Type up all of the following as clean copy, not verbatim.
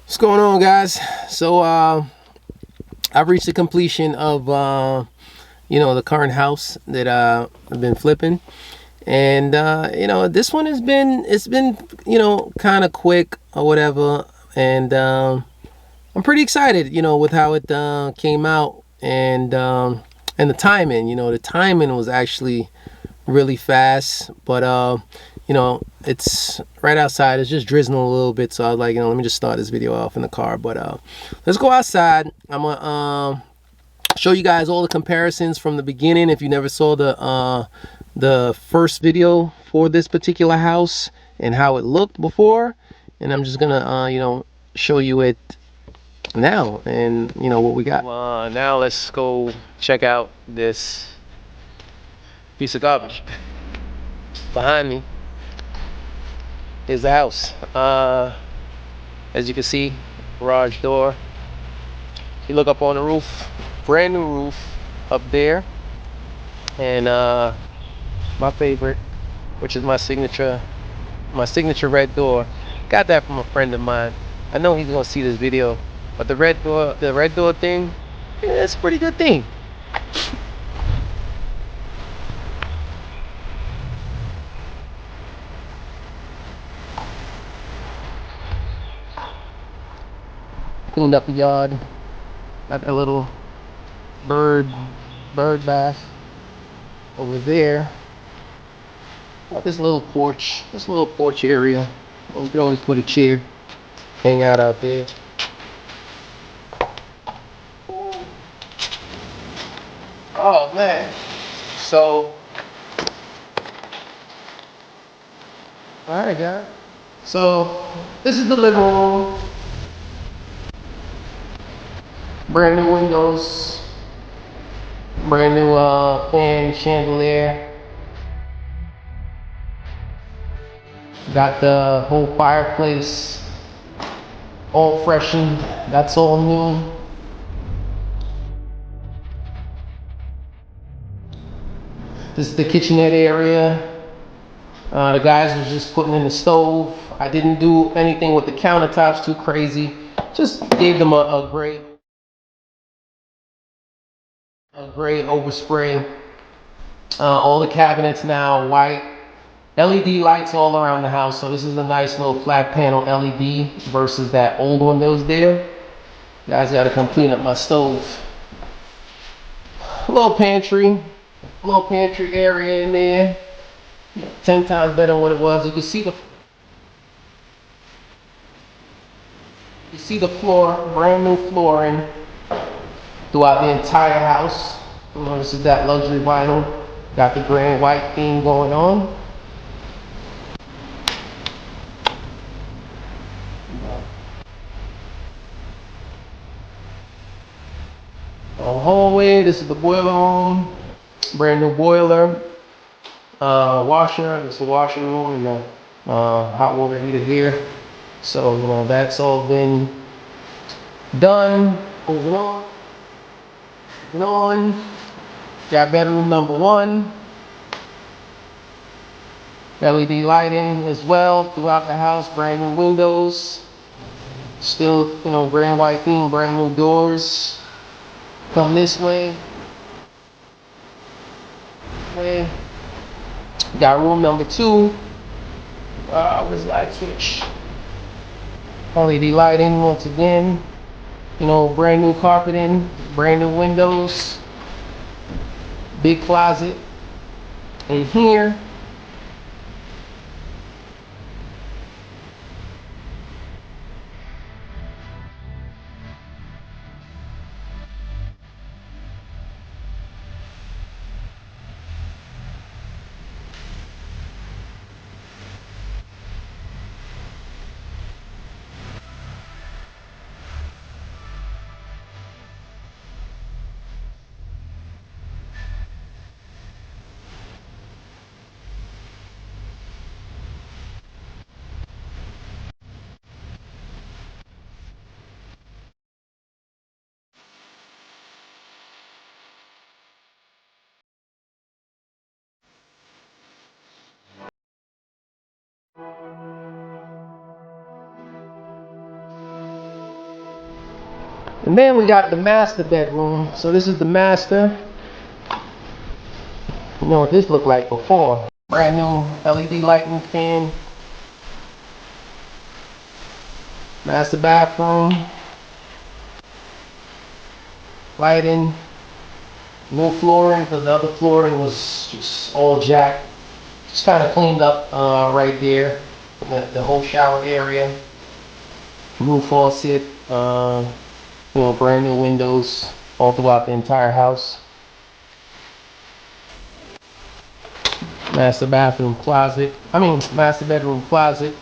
What's going on, guys? So I've reached the completion of the current house that I've been flipping, and this one it's been kind of quick or whatever, and I'm pretty excited with how it came out, and the timing. The timing was actually really fast, but it's right outside. It's just drizzling a little bit, so I was like, let me just start this video off in the car. But let's go outside. I'm gonna show you guys all the comparisons from the beginning. If you never saw the first video for this particular house and how it looked before, and I'm just gonna show you it now, and what we got. Now let's go check out this piece of garbage behind me. Is the house. As you can see, garage door. You look up on the roof, brand new roof up there, and my favorite, which is my signature red door. Got that from a friend of mine. I know he's gonna see this video, but the red door thing, yeah, it's a pretty good thing. Cleaned up the yard. Got that little bird bath over there. Got this little porch area. You can always put a chair, hang out there. Oh man. So alright, guys. So this is the living room. Brand new windows. Brand new fan chandelier. Got the whole fireplace all freshened. That's all new. This is the kitchenette area. The guys was just putting in the stove. I didn't do anything with the countertops too crazy. Just gave them a gray overspray. All the cabinets now white. LED lights all around the house. So this is a nice little flat panel LED versus that old one that was there. Guys, gotta come clean up my stove. A little pantry area in there. 10 times better than what it was. You can see the floor, brand new flooring throughout the entire house. This is that luxury vinyl. Got the grand white theme going on. Hallway, this is the boiler room. Brand new boiler. Washer, this is the washing room, and the hot water heater here. So that's all been done. Moving on. Got bedroom number 1. LED lighting as well throughout the house. Brand new windows. Still, grand white theme. Brand new doors. Come this way. Got room number 2. Where's the light switch? LED lighting once again. Brand new carpeting, brand new windows, big closet in here. And then we got the master bedroom. So this is the master. You know what this looked like before. Brand new LED lighting fan. Master bathroom. Lighting. New flooring, because the other flooring was just all jacked. Just kind of cleaned up right there. The whole shower area. New faucet. Brand new windows all throughout the entire house. Master bathroom closet. Master bedroom closet.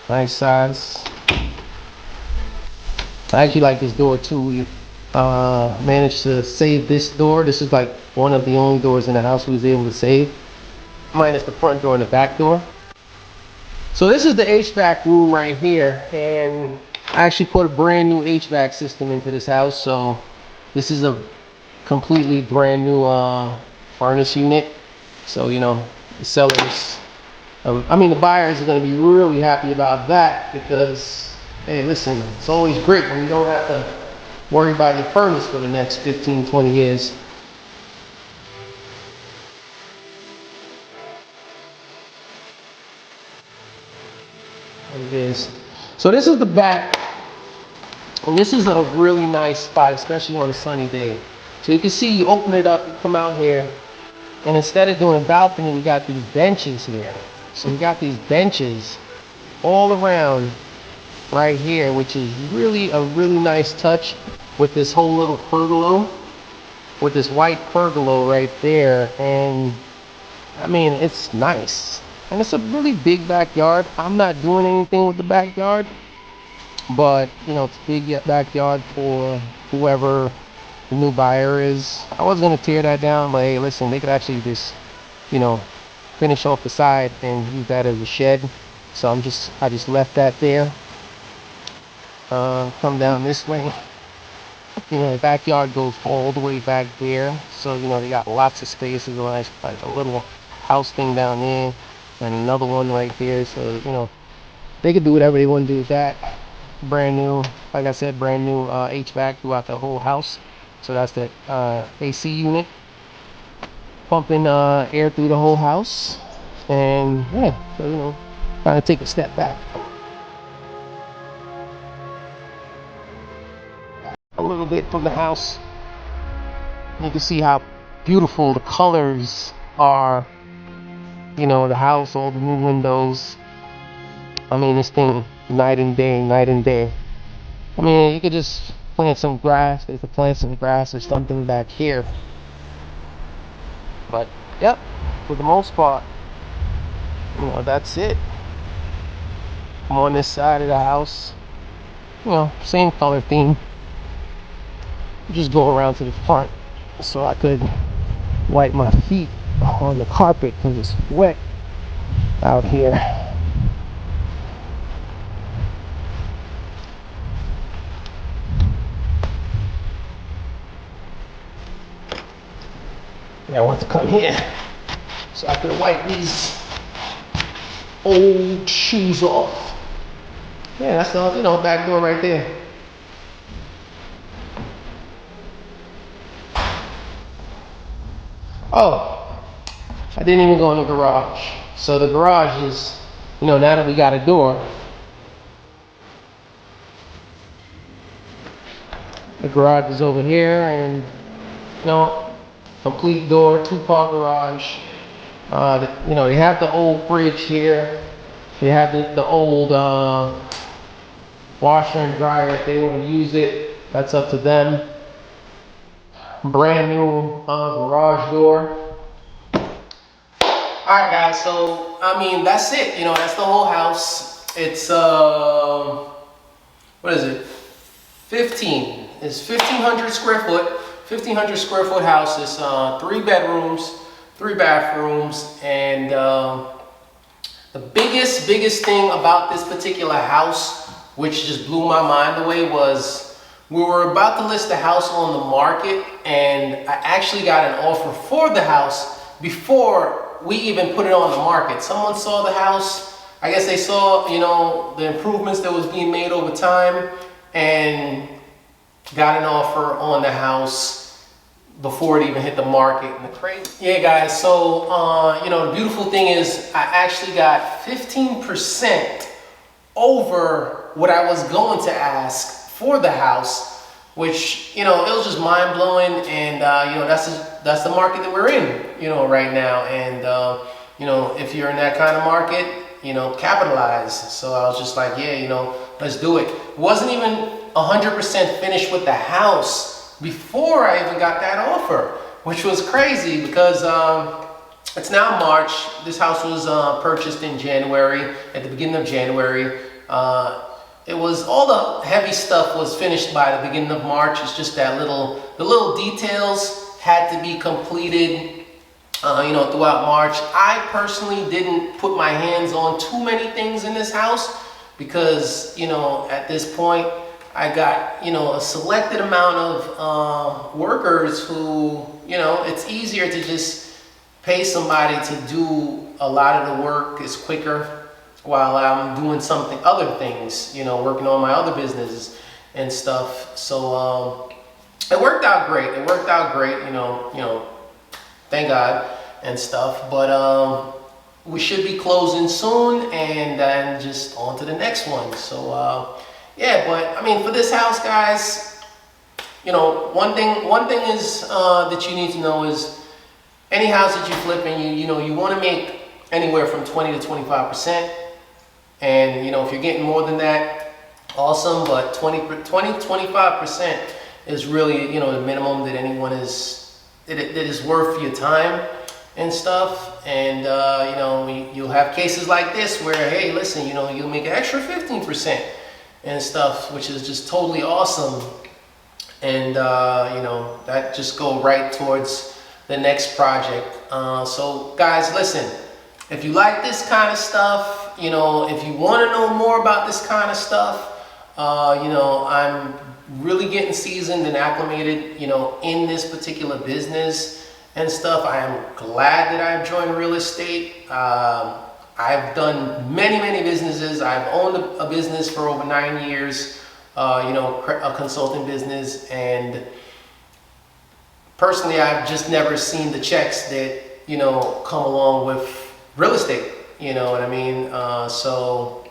Nice size. I actually like this door too. We managed to save this door. This is like one of the only doors in the house we was able to save. Minus the front door and the back door. So this is the HVAC room right here. And I actually put a brand new HVAC system into this house. So this is a completely brand new furnace unit. So, the sellers, the buyers are going to be really happy about that because, hey, listen, it's always great when you don't have to worry about your furnace for the next 15, 20 years. It is. So this is the back. And this is a really nice spot, especially on a sunny day. So you can see, you open it up, you come out here, and instead of doing a balcony, we got these benches here. So we got these benches all around right here, which is really a really nice touch with this whole little pergola, with this white pergola right there. And it's nice. And it's a really big backyard. I'm not doing anything with the backyard, but it's a big backyard for whoever the new buyer is. I was gonna tear that down, but hey, listen, they could actually just, finish off the side and use that as a shed. So I just left that there. Come down this way. The backyard goes all the way back there. So, they got lots of space. There's like a little house thing down there and another one right there. So, they could do whatever they want to do with that. Brand new, like I said, brand new HVAC throughout the whole house. So that's the AC unit pumping air through the whole house. And yeah, so trying to take a step back a little bit from the house. You can see how beautiful the colors are. The house, all the new windows. This thing, night and day, night and day. You could just plant some grass. They could plant some grass or something back here. But, yep, for the most part, that's it. I'm on this side of the house. Same color theme. Just go around to the front so I could wipe my feet on the carpet because it's wet out here. Yeah, I want to come here so I can wipe these old shoes off. Yeah, that's the back door right there. Oh, I didn't even go in the garage. So the garage is, now that we got a door, the garage is over here, and complete door, two-car garage. They have the old fridge here. They have the old washer and dryer. If they want to use it, that's up to them. Brand new garage door. Alright guys, so that's it. That's the whole house. It's what is it? 15. It's 1,500 square foot. 1,500 square foot house. It's 3 bedrooms, 3 bathrooms, and the biggest thing about this particular house, which just blew my mind away, was we were about to list the house on the market, and I actually got an offer for the house before we even put it on the market. Someone saw the house, I guess they saw, you know, the improvements that was being made over time and got an offer on the house before it even hit the market. And the crazy, yeah, guys. So, you know, the beautiful thing is I actually got 15% over what I was going to ask for the house, which, you know, it was just mind blowing. And, you know, that's the market that we're in, you know, right now. And, you know, if you're in that kind of market, you know, capitalize. So I was just like, yeah, you know, let's do it. Wasn't even 100% finished with the house before I even got that offer, which was crazy because it's now March. This house was purchased in January, at the beginning of January. It was, all the heavy stuff was finished by the beginning of March. It's just that the little details had to be completed, you know, throughout March. I personally didn't put my hands on too many things in this house because, you know, at this point, I got, you know, a selected amount of workers who, you know, it's easier to just pay somebody to do a lot of the work. It's quicker while I'm doing other things, you know, working on my other businesses and stuff. So it worked out great. It worked out great, you know, thank God and stuff. But we should be closing soon, and then just on to the next one. So yeah, but I mean, for this house, guys, you know, one thing is that you need to know is any house that you flip and you know, you want to make anywhere from 20 to 25%. And, you know, if you're getting more than that, awesome. But 25% is really, you know, the minimum that anyone that is worth your time and stuff. And, you know, you'll have cases like this where, hey, listen, you know, you'll make an extra 15% and stuff, which is just totally awesome. And, you know, that just go right towards the next project. So guys, listen, if you like this kind of stuff, you know, if you want to know more about this kind of stuff, you know, I'm really getting seasoned and acclimated, you know, in this particular business and stuff. I am glad that I've joined real estate. I've done many businesses. I've owned a business for over 9 years, you know, a consulting business. And personally, I've just never seen the checks that, you know, come along with real estate. You know what I mean? So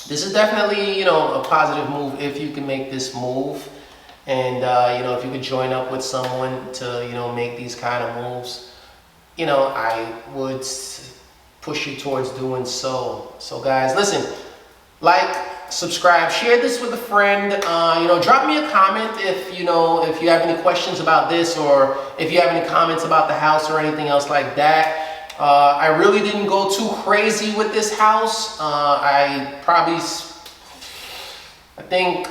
this is definitely, you know, a positive move if you can make this move. And, you know, if you could join up with someone to, you know, make these kind of moves, you know, I would push you towards doing so. So guys, listen, like, subscribe, share this with a friend. You know, drop me a comment if, you know, if you have any questions about this, or if you have any comments about the house or anything else like that. I really didn't go too crazy with this house. I think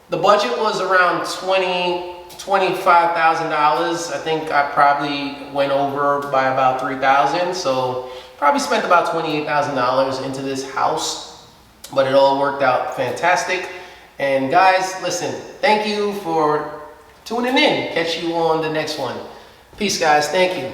the budget was around $25,000. I think I probably went over by about $3,000. So probably spent about $28,000 into this house, but it all worked out fantastic. And guys, listen, thank you for tuning in. Catch you on the next one. Peace, guys. Thank you.